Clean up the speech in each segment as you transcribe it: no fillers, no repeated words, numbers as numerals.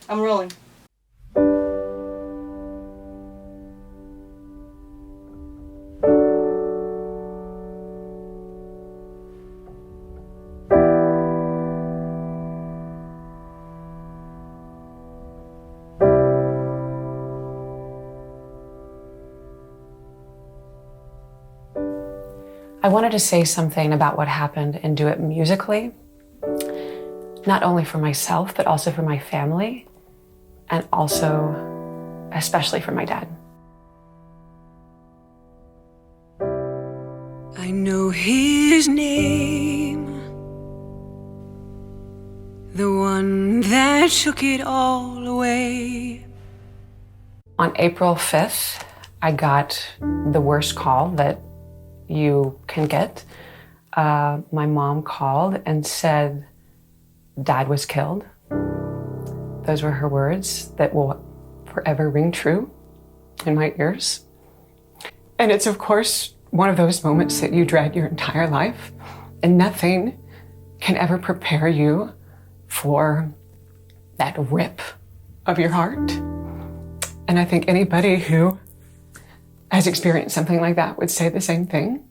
I'm rolling. I wanted to say something about what happened and do it musically, not only for myself, but also for my family, and also, especially for my dad. I know his name, the one that took it all away. On April 5th, I got the worst call that you can get. My mom called and said, Dad was killed. Those were her words that will forever ring true in my ears. And it's, of course, one of those moments that you dread your entire life, and nothing can ever prepare you for that rip of your heart. And I think anybody who has experienced something like that would say the same thing.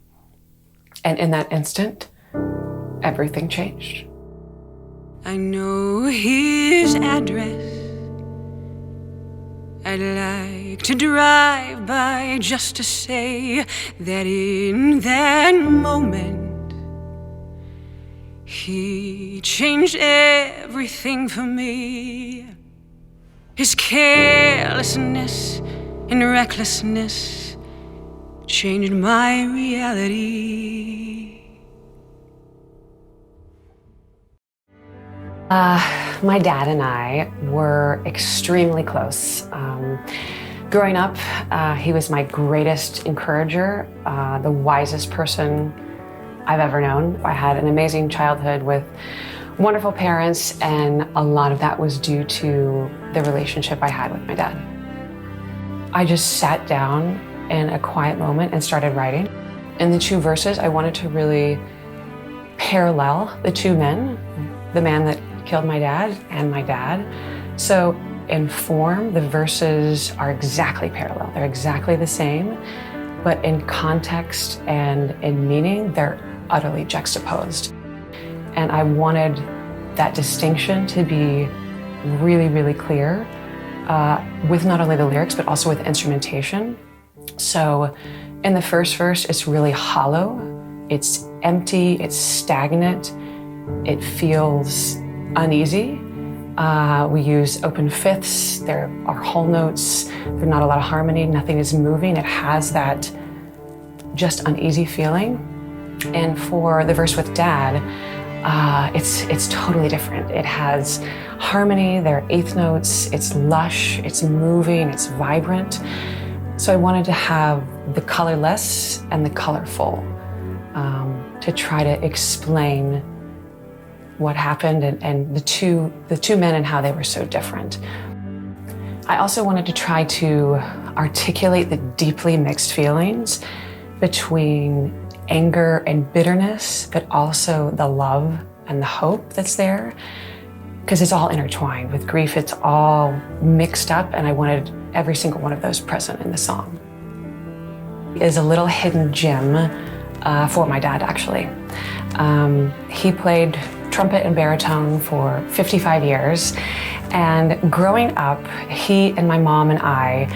And in that instant, everything changed. I know his address. I'd like to drive by just to say that in that moment, he changed everything for me. His carelessness and recklessness changed my reality. My dad and I were extremely close. Growing up, he was my greatest encourager, the wisest person I've ever known. I had an amazing childhood with wonderful parents, and a lot of that was due to the relationship I had with my dad. I just sat down in a quiet moment and started writing. In the two verses, I wanted to really parallel the two men, the man that killed my dad and my dad. So in form, the verses are exactly parallel. They're exactly the same, but in context and in meaning, they're utterly juxtaposed. And I wanted that distinction to be really, really clear with not only the lyrics, but also with instrumentation. So in the first verse, it's really hollow, it's empty, it's stagnant, it feels uneasy. We use open fifths, there are whole notes, there's not a lot of harmony, nothing is moving. It has that just uneasy feeling. And for the verse with Dad, it's totally different. It has harmony, there are eighth notes, it's lush, it's moving, it's vibrant. So I wanted to have the colorless and the colorful to try to explain what happened and the two men and how they were so different. I also wanted to try to articulate the deeply mixed feelings between anger and bitterness, but also the love and the hope that's there, because it's all intertwined. With grief, it's all mixed up, and I wanted every single one of those present in the song. It is a little hidden gem for my dad, actually. He played trumpet and baritone for 55 years, and growing up, he and my mom and I,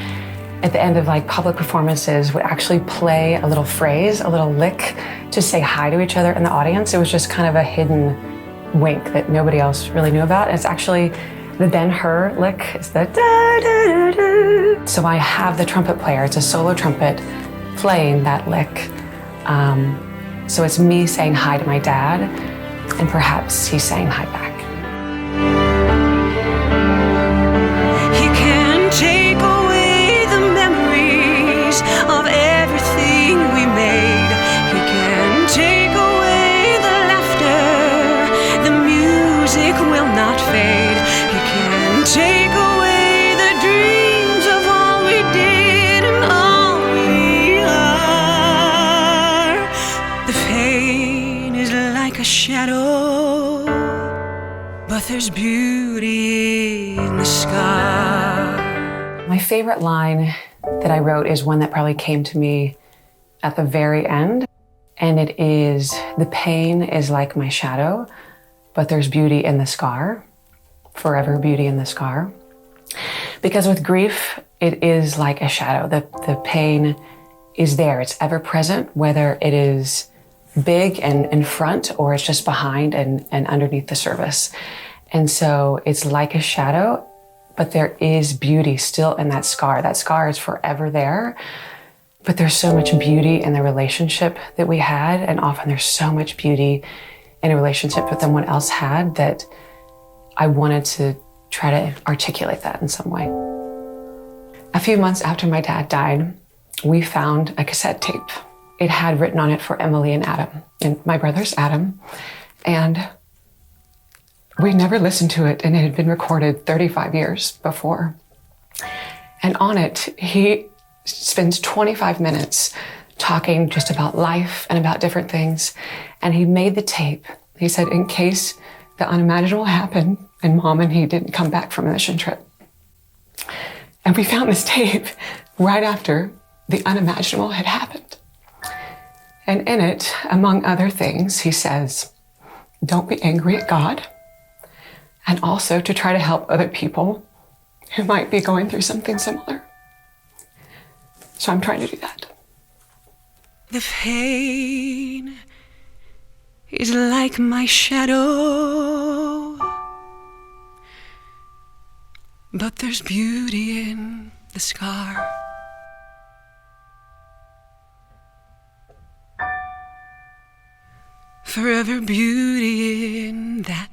at the end of public performances, would actually play a little phrase, a little lick, to say hi to each other in the audience. It was just kind of a hidden wink that nobody else really knew about. It's actually the Ben-Hur lick. It's the da-da-da-da. So I have the trumpet player, it's a solo trumpet, playing that lick. So it's me saying hi to my dad, and perhaps he's saying hi back. He can take away the memories of everything we made. He can take away the laughter. The music will not fade. He can take away the dreams of all we did and all we are. The pain is like a shadow but there's beauty in the scar. My favorite line that I wrote is one that probably came to me at the very end. And it is, the pain is like my shadow, but there's beauty in the scar, forever beauty in the scar. Because with grief, it is like a shadow. The pain is there, it's ever present, whether it is big and in front or it's just behind and underneath the surface. And so it's like a shadow, but there is beauty still in that scar. That scar is forever there, but there's so much beauty in the relationship that we had, and often there's so much beauty in a relationship that someone else had that I wanted to try to articulate that in some way. A few months after my dad died, we found a cassette tape. It had written on it for Emily and Adam, and my brother's Adam, and we never listened to it, and it had been recorded 35 years before. And on it, he spends 25 minutes talking just about life and about different things. And he made the tape. He said, in case the unimaginable happened and Mom and he didn't come back from a mission trip. And we found this tape right after the unimaginable had happened. And in it, among other things, he says, don't be angry at God. And also to try to help other people who might be going through something similar. So I'm trying to do that. The pain is like my shadow, but there's beauty in the scar. Forever beauty in that